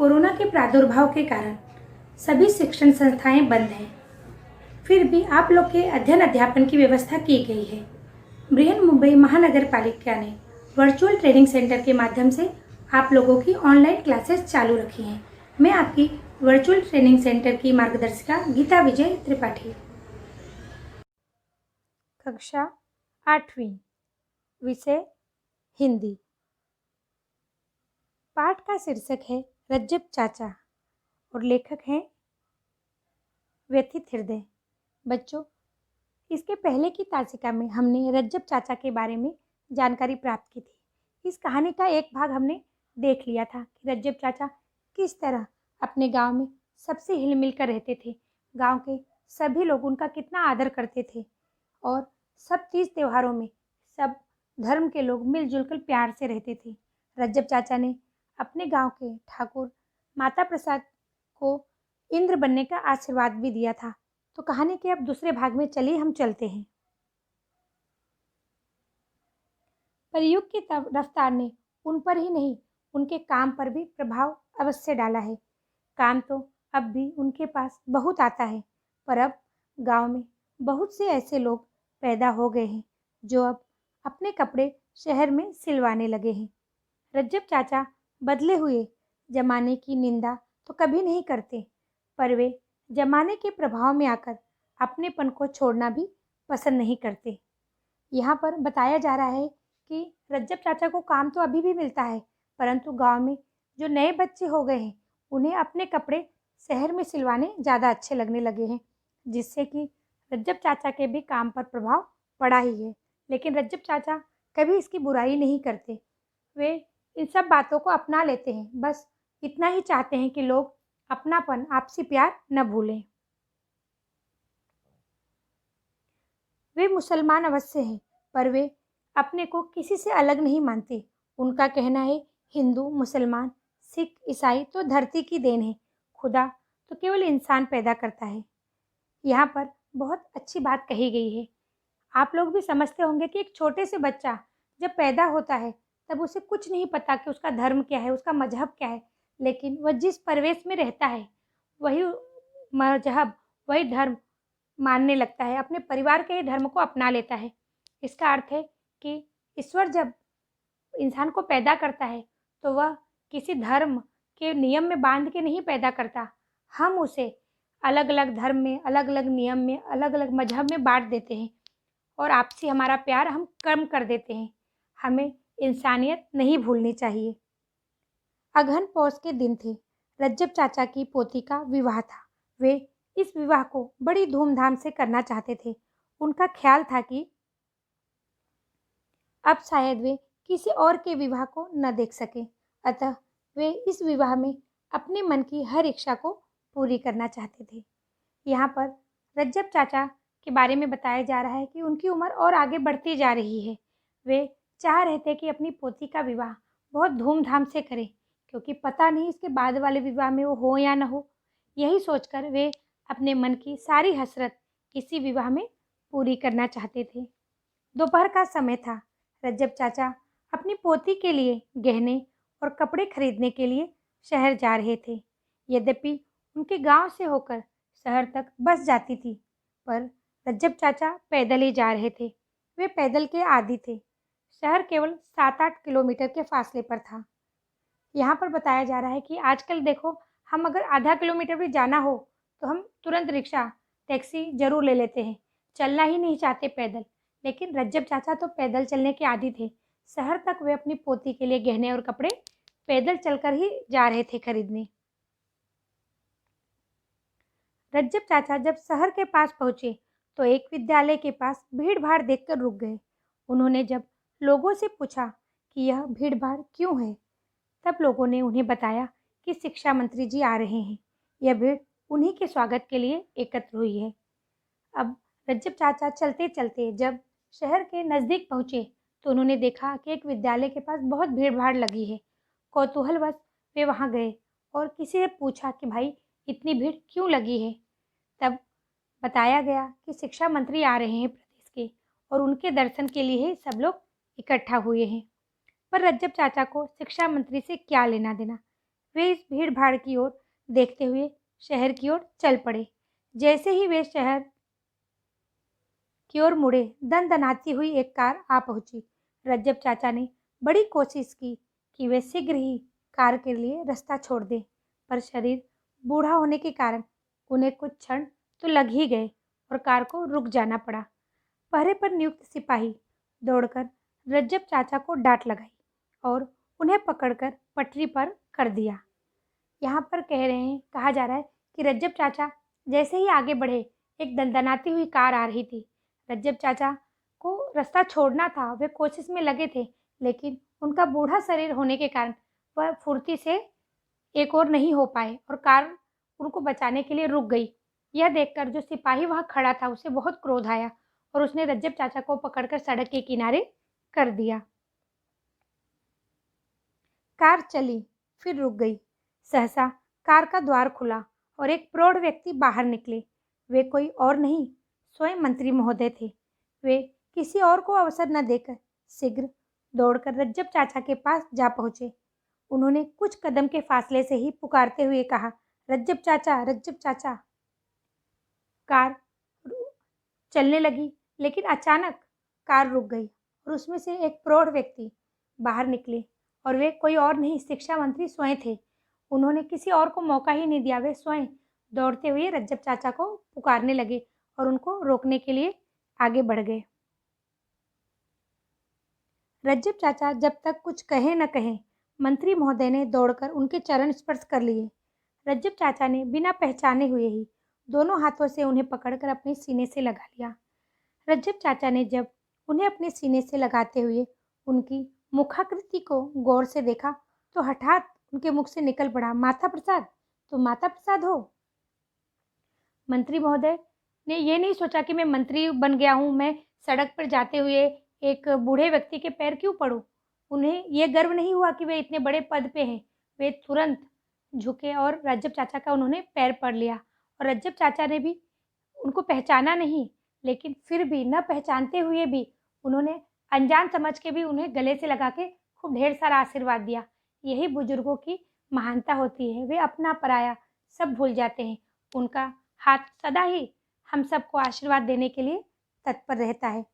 Corona के प्रादुर्भाव के कारण सभी शिक्षण संस्थाएं बंद हैं। फिर भी आप लोग के अध्ययन अध्यापन की व्यवस्था की गई है। बृहन्मुंबई महानगर पालिका ने वर्चुअल ट्रेनिंग सेंटर के माध्यम से आप लोगों की ऑनलाइन क्लासेस चालू रखी हैं। मैं आपकी वर्चुअल ट्रेनिंग सेंटर की मार्गदर्शिका गीता विजय त्रिपाठी। कक्षा 8वीं, विषय हिंदी। पाठ का शीर्षक है रज्जब चाचा और लेखक हैं व्यथित हृदय। बच्चों, इसके पहले की तासिका में हमने रज्जब चाचा के बारे में जानकारी प्राप्त की थी। इस कहानी का एक भाग हमने देख लिया था कि रज्जब चाचा किस तरह अपने गांव में सबसे हिल मिल कर रहते थे। गांव के सभी लोग उनका कितना आदर करते थे और सब तीज त्योहारों में सब धर्म के लोग मिलजुल कर प्यार से रहते थे। रज्जब चाचा ने अपने गांव के ठाकुर माता प्रसाद को इंद्र बनने का आशीर्वाद भी दिया था। तो कहानी के अब दूसरे भाग में चलिए हम चलते हैं। पर युग की रफ्तार ने उन पर ही नहीं, उनके काम पर भी प्रभाव अवश्य डाला है। काम तो अब भी उनके पास बहुत आता है, पर अब गांव में बहुत से ऐसे लोग पैदा हो गए हैं जो अब अपने कपड़े शहर में सिलवाने लगे हैं। रज्जब चाचा बदले हुए जमाने की निंदा तो कभी नहीं करते, पर वे जमाने के प्रभाव में आकर अपनेपन को छोड़ना भी पसंद नहीं करते। यहाँ पर बताया जा रहा है कि रज्जब चाचा को काम तो अभी भी मिलता है, परंतु गांव में जो नए बच्चे हो गए हैं उन्हें अपने कपड़े शहर में सिलवाने ज़्यादा अच्छे लगने लगे हैं, जिससे कि रज्जब चाचा के भी काम पर प्रभाव पड़ा ही है। लेकिन रज्जब चाचा कभी इसकी बुराई नहीं करते। वे इन सब बातों को अपना लेते हैं, बस इतना ही चाहते हैं कि लोग अपनापन, आपसी प्यार न भूलें। वे मुसलमान अवश्य हैं, पर वे अपने को किसी से अलग नहीं मानते। उनका कहना है हिंदू, मुसलमान, सिख, ईसाई तो धरती की देन है, खुदा तो केवल इंसान पैदा करता है। यहाँ पर बहुत अच्छी बात कही गई है। आप लोग भी समझते होंगे कि एक छोटे से बच्चा जब पैदा होता है तब उसे कुछ नहीं पता कि उसका धर्म क्या है, उसका मजहब क्या है, लेकिन वह जिस परिवेश में रहता है वही मजहब, वही धर्म मानने लगता है, अपने परिवार के ही धर्म को अपना लेता है। इसका अर्थ है कि ईश्वर जब इंसान को पैदा करता है तो वह किसी धर्म के नियम में बांध के नहीं पैदा करता। हम उसे अलग अलग धर्म में, अलग अलग नियम में, अलग अलग मजहब में बांट देते हैं और आपसी हमारा प्यार हम कम कर देते हैं। हमें इंसानियत नहीं भूलनी चाहिए। अगहन पौष के दिन थे। रज्जब चाचा की पोती का विवाह था। वे इस विवाह को बड़ी धूमधाम से करना चाहते थे। उनका ख्याल था कि अब शायद वे किसी और के विवाह को न देख सके, अतः वे इस विवाह में अपने मन की हर इच्छा को पूरी करना चाहते थे। यहाँ पर रज्जब चाचा के बारे में बताया जा रहा है कि उनकी उम्र और आगे बढ़ती जा रही है। वे चाह रहे थे कि अपनी पोती का विवाह बहुत धूमधाम से करें, क्योंकि पता नहीं इसके बाद वाले विवाह में वो हो या न हो। यही सोचकर वे अपने मन की सारी हसरत इसी विवाह में पूरी करना चाहते थे। दोपहर का समय था। रज्जब चाचा अपनी पोती के लिए गहने और कपड़े खरीदने के लिए शहर जा रहे थे। यद्यपि उनके गांव से होकर शहर तक बस जाती थी, पर रज्जब चाचा पैदल ही जा रहे थे। वे पैदल के आदी थे। शहर केवल 7-8 किलोमीटर के फासले पर था। यहाँ पर बताया जा रहा है कि आजकल देखो, हम अगर आधा किलोमीटर भी जाना हो तो हम तुरंत रिक्शा, टैक्सी जरूर ले लेते हैं, चलना ही नहीं चाहते पैदल। लेकिन रज्जब चाचा तो पैदल चलने के आदी थे। शहर तक वे अपनी पोती के लिए गहने और कपड़े पैदल चलकर ही जा रहे थे खरीदने। रज्जब चाचा जब शहर के पास पहुंचे तो एक विद्यालय के पास भीड़ भाड़ देखकर रुक गए। उन्होंने जब लोगों से पूछा कि यह भीड़ भाड़ क्यों है, तब लोगों ने उन्हें बताया कि शिक्षा मंत्री जी आ रहे हैं। यह भीड़ उन्हीं के स्वागत के लिए एकत्र हुई है। अब रज्जब चाचा चलते चलते जब शहर के नज़दीक पहुँचे तो उन्होंने देखा कि एक विद्यालय के पास बहुत भीड़ भाड़ लगी है। कौतूहलवश वे वहाँ गए और किसी से पूछा कि भाई इतनी भीड़ क्यों लगी है। तब बताया गया कि शिक्षा मंत्री आ रहे हैं प्रदेश के और उनके दर्शन के लिए ही सब लोग इकट्ठा हुए हैं। पर रज्जब चाचा को शिक्षा मंत्री से क्या लेना देना। वे इस भीड़ भाड़ की ओर देखते हुए शहर की ओर चल पड़े। जैसे ही वे शहर की ओर मुड़े, दनदनाती हुई एक कार आ पहुंची। रज्जब चाचा ने बड़ी कोशिश की कि वे शीघ्र ही कार के लिए रास्ता छोड़ दें, पर शरीर बूढ़ा होने के कारण उन्हें कुछ क्षण तो लग ही गए और कार को रुक जाना पड़ा। पहरे पर नियुक्त सिपाही दौड़कर रज्जब चाचा को डांट लगाई और उन्हें पकड़कर पटरी पर कर दिया। यहाँ पर कहा जा रहा है कि रज्जब चाचा जैसे ही आगे बढ़े, एक दनदनाती हुई कार आ रही थी। रज्जब चाचा को रास्ता छोड़ना था, वे कोशिश में लगे थे, लेकिन उनका बूढ़ा शरीर होने के कारण वह फुर्ती से एक और नहीं हो पाए और कार उनको बचाने के लिए रुक गई। यह देखकर जो सिपाही वहाँ खड़ा था, उसे बहुत क्रोध आया और उसने रज्जब चाचा को पकड़कर सड़क के किनारे कर दिया। कार चली, फिर रुक गई। सहसा कार का द्वार खुला और एक प्रौढ़ व्यक्ति बाहर निकले। वे कोई और नहीं, स्वयं मंत्री महोदय थे। वे किसी और को अवसर न देकर शीघ्र दौड़कर रज्जब चाचा के पास जा पहुंचे। उन्होंने कुछ कदम के फासले से ही पुकारते हुए कहा, रज्जब चाचा, रज्जब चाचा। कार चलने लगी, लेकिन अचानक कार रुक गई और उसमें से एक प्रौढ़ व्यक्ति बाहर निकले और वे कोई और नहीं, शिक्षा मंत्री स्वयं थे। उन्होंने किसी और को मौका ही नहीं दिया, वे स्वयं दौड़ते हुए रज्जब चाचा को पुकारने लगे और उनको रोकने के लिए आगे बढ़ गए। रज्जब चाचा जब तक कुछ कहे न कहे, मंत्री महोदय ने दौड़कर उनके चरण स्पर्श कर लिए। रज्जब चाचा ने बिना पहचाने हुए ही दोनों हाथों से उन्हें पकड़कर अपने सीने से लगा लिया। रज्जब चाचा ने जब उन्हें अपने सीने से लगाते हुए उनकी मुखाकृति को गौर से देखा, तो हठात उनके मुख से निकल पड़ा, माता प्रसाद, तुम माता प्रसाद हो। मंत्री महोदय ने ये नहीं सोचा कि मैं मंत्री बन गया हूँ, मैं सड़क पर जाते हुए एक बूढ़े व्यक्ति के पैर क्यों पड़ूं। उन्हें ये गर्व नहीं हुआ कि वे इतने बड़े पद पे हैं। वे तुरंत झुके और रज्जब चाचा का उन्होंने पैर पड़ लिया और रज्जब चाचा ने भी उनको पहचाना नहीं, लेकिन फिर भी न पहचानते हुए भी उन्होंने अनजान समझ के भी उन्हें गले से लगा के खूब ढेर सारा आशीर्वाद दिया। यही बुजुर्गों की महानता होती है, वे अपना पराया सब भूल जाते हैं। उनका हाथ सदा ही हम सबको आशीर्वाद देने के लिए तत्पर रहता है।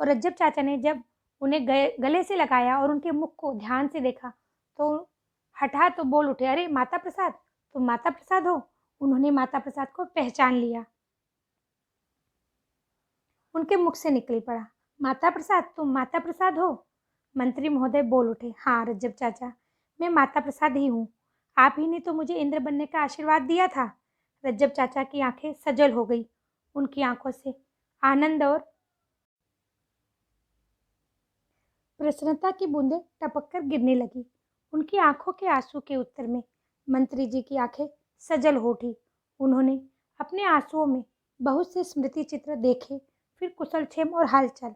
और रज्जब चाचा ने जब उन्हें गले से लगाया और उनके मुख को ध्यान से देखा, तो हठात तो बोल उठे, अरे माता प्रसाद, तुम माता प्रसाद हो। उन्होंने माता प्रसाद को पहचान लिया। उनके मुख से निकल पड़ा, माता प्रसाद, तुम माता प्रसाद हो। मंत्री महोदय बोल उठे, हाँ रज्जब चाचा, मैं माता प्रसाद ही हूँ। आप ही ने तो मुझे इंद्र बनने का आशीर्वाद दिया था। रज्जब चाचा की आंखें सजल हो गई। उनकी आंखों से आनंद और प्रसन्नता की बूंदें टपककर गिरने लगी। उनकी आंखों के आंसू के उत्तर में मंत्री जी की आंखें सजल हो उठी। उन्होंने अपने आंसुओं में बहुत से स्मृति चित्र देखे, फिर कुशलक्षेम और हालचाल।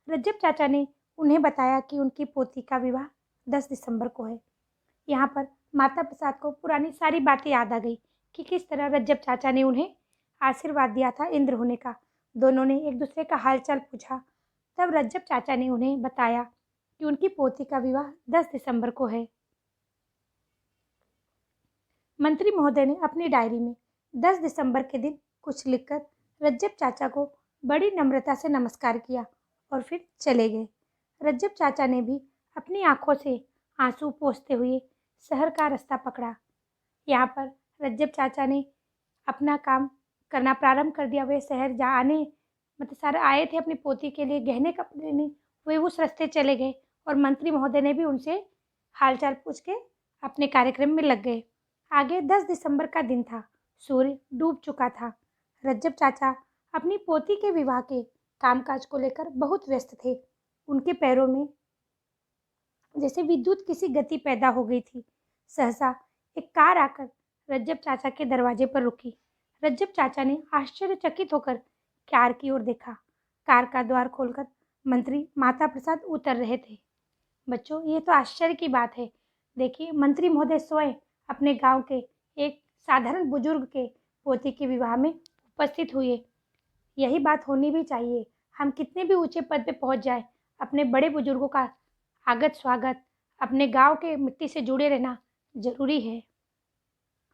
रज्जब चाचा ने उन्हें बताया कि उनकी पोती का विवाह 10 दिसंबर को है। यहाँ पर माता प्रसाद को पुरानी सारी बातें याद आ गई कि किस तरह रज्जब चाचा ने उन्हें आशीर्वाद दिया था इंद्र होने का। दोनों ने एक दूसरे का हालचाल पूछा। तब रज्जब चाचा ने उन्हें बताया कि उनकी पोती का विवाह 10 दिसंबर को है। मंत्री महोदय ने अपनी डायरी में 10 दिसंबर के दिन कुछ लिखकर रज्जब चाचा को बड़ी नम्रता से नमस्कार किया और फिर चले गए। रज्जब चाचा ने भी अपनी आंखों से आंसू पोंछते हुए शहर का रास्ता पकड़ा। यहाँ पर रज्जब चाचा ने अपना काम करना प्रारंभ कर दिया। वे शहर सारे आए थे अपनी पोती के लिए गहने कपड़े लेने। वे उस रास्ते चले गए और मंत्री महोदय ने भी उनसे हालचाल पूछ के अपने कार्यक्रम में लग गए। आगे 10 दिसंबर का दिन था। सूर्य डूब चुका था। रज्जब चाचा अपनी पोती के विवाह के कामकाज को लेकर बहुत व्यस्त थे। उनके पैरों में जैसे विद्युत की सी गति पैदा हो गई थी। सहसा एक कार आकर रज्जब चाचा के दरवाजे पर रुकी। रज्जब चाचा ने आश्चर्यचकित होकर कार की ओर देखा। कार का द्वार खोलकर मंत्री माता प्रसाद उतर रहे थे। बच्चों, ये तो आश्चर्य की बात है। देखिए, मंत्री महोदय स्वयं अपने गांव के एक साधारण बुजुर्ग के पोती के विवाह में उपस्थित हुए। यही बात होनी भी चाहिए। हम कितने भी ऊंचे पद पे पहुंच जाए, अपने बड़े बुजुर्गों का आगत स्वागत, अपने गांव के मिट्टी से जुड़े रहना जरूरी है।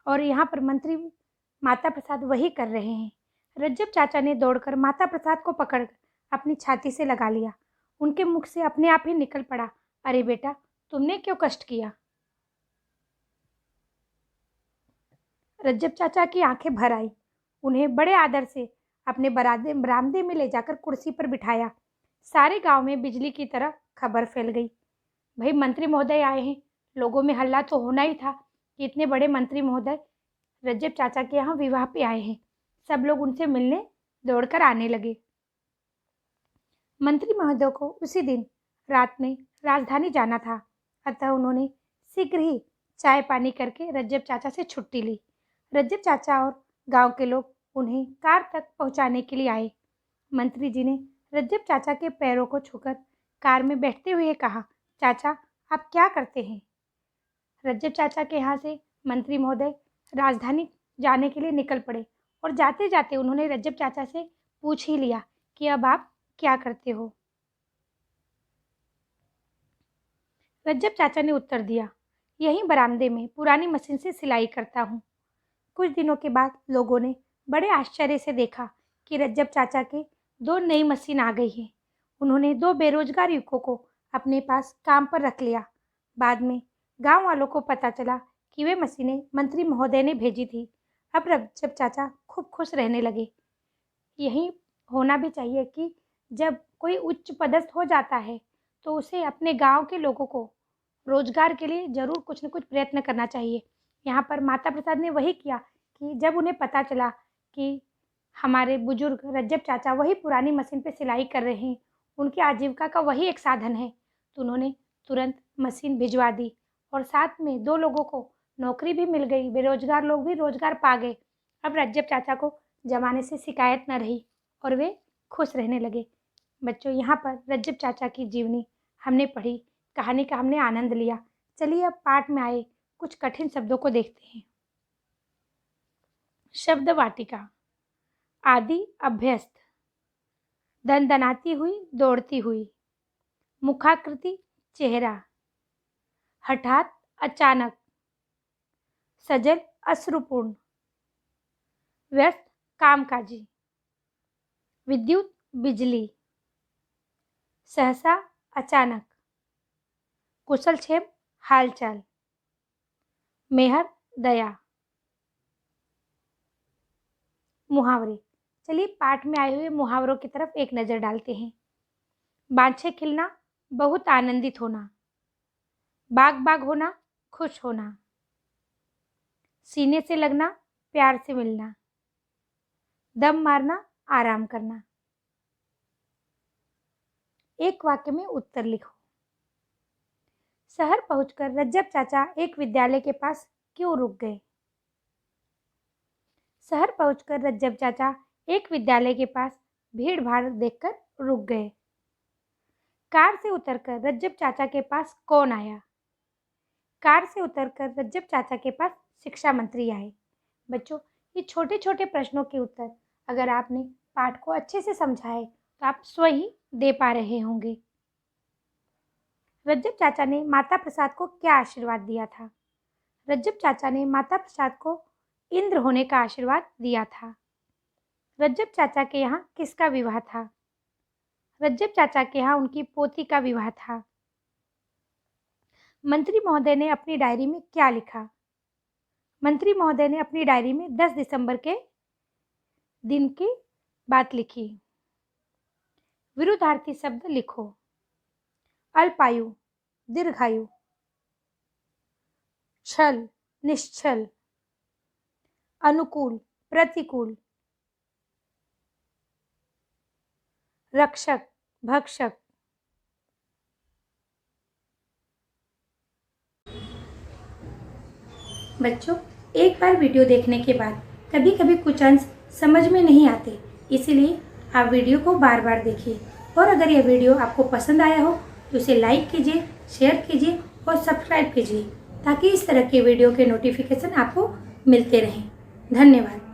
और यहाँ पर मंत्री माता प्रसाद वही कर रहे हैं। रज्जब चाचा ने दौड़कर माता प्रसाद को पकड़कर अपनी छाती से लगा लिया। उनके मुख से अपने आप ही निकल पड़ा, अरे बेटा, तुमने क्यों कष्ट किया? रज्जब चाचा की आंखें भर आई। उन्हें बड़े आदर से अपने बरामदे में ले जाकर कुर्सी पर बिठाया। सारे गांव में बिजली की तरह खबर फैल गई, भाई मंत्री महोदय आए हैं। लोगों में हल्ला तो होना ही था कि इतने बड़े मंत्री महोदय रज्जब चाचा के यहाँ विवाह पे आए हैं। सब लोग उनसे मिलने दौड़कर आने लगे। मंत्री महोदय को उसी दिन रात में राजधानी जाना था, अतः उन्होंने शीघ्र ही चाय पानी करके रज्जब चाचा से छुट्टी ली। रज्जब चाचा और गांव के लोग उन्हें कार तक पहुंचाने के लिए आए। मंत्री जी ने रज्जब चाचा के पैरों को छूकर कार में बैठते हुए कहा, चाचा आप क्या करते हैं? रज्जब चाचा के यहाँ से मंत्री महोदय राजधानी जाने के लिए निकल पड़े और जाते जाते उन्होंने रज्जब चाचा से पूछ ही लिया कि अब आप क्या करते हो? रज्जब चाचा ने उत्तर दिया, यहीं बरामदे में पुरानी मशीन से सिलाई करता हूँ। कुछ दिनों के बाद लोगों ने बड़े आश्चर्य से देखा कि रज्जब चाचा के 2 नई मशीन आ गई है। उन्होंने 2 बेरोजगार युवकों को अपने पास काम पर रख लिया। बाद में गांव वालों को पता चला कि वे मशीनें मंत्री महोदय ने भेजी थी। अब रज्जब चाचा खूब खुश रहने लगे। यही होना भी चाहिए कि जब कोई उच्च पदस्थ हो जाता है तो उसे अपने गांव के लोगों को रोजगार के लिए जरूर कुछ न कुछ प्रयत्न करना चाहिए। यहाँ पर माता प्रसाद ने वही किया कि जब उन्हें पता चला कि हमारे बुजुर्ग रज्जब चाचा वही पुरानी मशीन पे सिलाई कर रहे हैं, उनकी आजीविका का वही एक साधन है, तो उन्होंने तुरंत मशीन भिजवा दी और साथ में 2 लोगों को नौकरी भी मिल गई। बेरोजगार लोग भी रोजगार पा गए। अब रज्जब चाचा को जमाने से शिकायत न रही और वे खुश रहने लगे। बच्चों, यहाँ पर रज्जब चाचा की जीवनी हमने पढ़ी, कहानी का हमने आनंद लिया। चलिए अब पाठ में आए कुछ कठिन शब्दों को देखते हैं। शब्द वाटिका। आदि अभ्यस्त, दनदनाती हुई, दौड़ती हुई। मुखाकृति चेहरा। हठात, अचानक। सजल, अश्रुपूर्ण। व्यस्त, कामकाजी। विद्युत, बिजली। सहसा, अचानक। कुशलक्षेम, हालचाल। मेहर, दया। मुहावरे। चलिए पाठ में आए हुए मुहावरों की तरफ एक नज़र डालते हैं। बांछे खिलना, बहुत आनंदित होना। बाग बाग होना, खुश होना। सीने से लगना, प्यार से मिलना। दम मारना, आराम करना। एक वाक्य में उत्तर लिखो। शहर पहुंचकर रज्जब चाचा एक विद्यालय के पास क्यों रुक गए? शहर पहुंचकर रज्जब चाचा एक विद्यालय के पास भीड़ भाड़ देखकर रुक गए। कार से उतरकर रज्जब चाचा के पास कौन आया? कार से उतरकर रज्जब चाचा के पास शिक्षा मंत्री आए। बच्चों, ये छोटे छोटे प्रश्नों के उत्तर अगर आपने पाठ को अच्छे से समझा है तो आप स्वयं दे पा रहे होंगे। रज्जब चाचा ने माता प्रसाद को क्या आशीर्वाद दिया था? रज्जब चाचा ने माता प्रसाद को इंद्र होने का आशीर्वाद दिया था। रज्जब चाचा के यहाँ किसका विवाह था? रज्जब चाचा के यहाँ उनकी पोती का विवाह था। मंत्री महोदय ने अपनी डायरी में क्या लिखा? मंत्री महोदय ने अपनी डायरी में 10 दिसंबर के दिन की बात लिखी। विरुद्धार्थी शब्द लिखो। अल्पायु, दीर्घायु। छल, निश्छल। अनुकूल, प्रतिकूल। रक्षक, भक्षक। बच्चों, एक बार वीडियो देखने के बाद कभी कभी कुछ अंश समझ में नहीं आते, इसीलिए आप वीडियो को बार बार देखिए। और अगर यह वीडियो आपको पसंद आया हो तो इसे लाइक कीजिए, शेयर कीजिए और सब्सक्राइब कीजिए ताकि इस तरह के वीडियो के नोटिफिकेशन आपको मिलते रहें। धन्यवाद।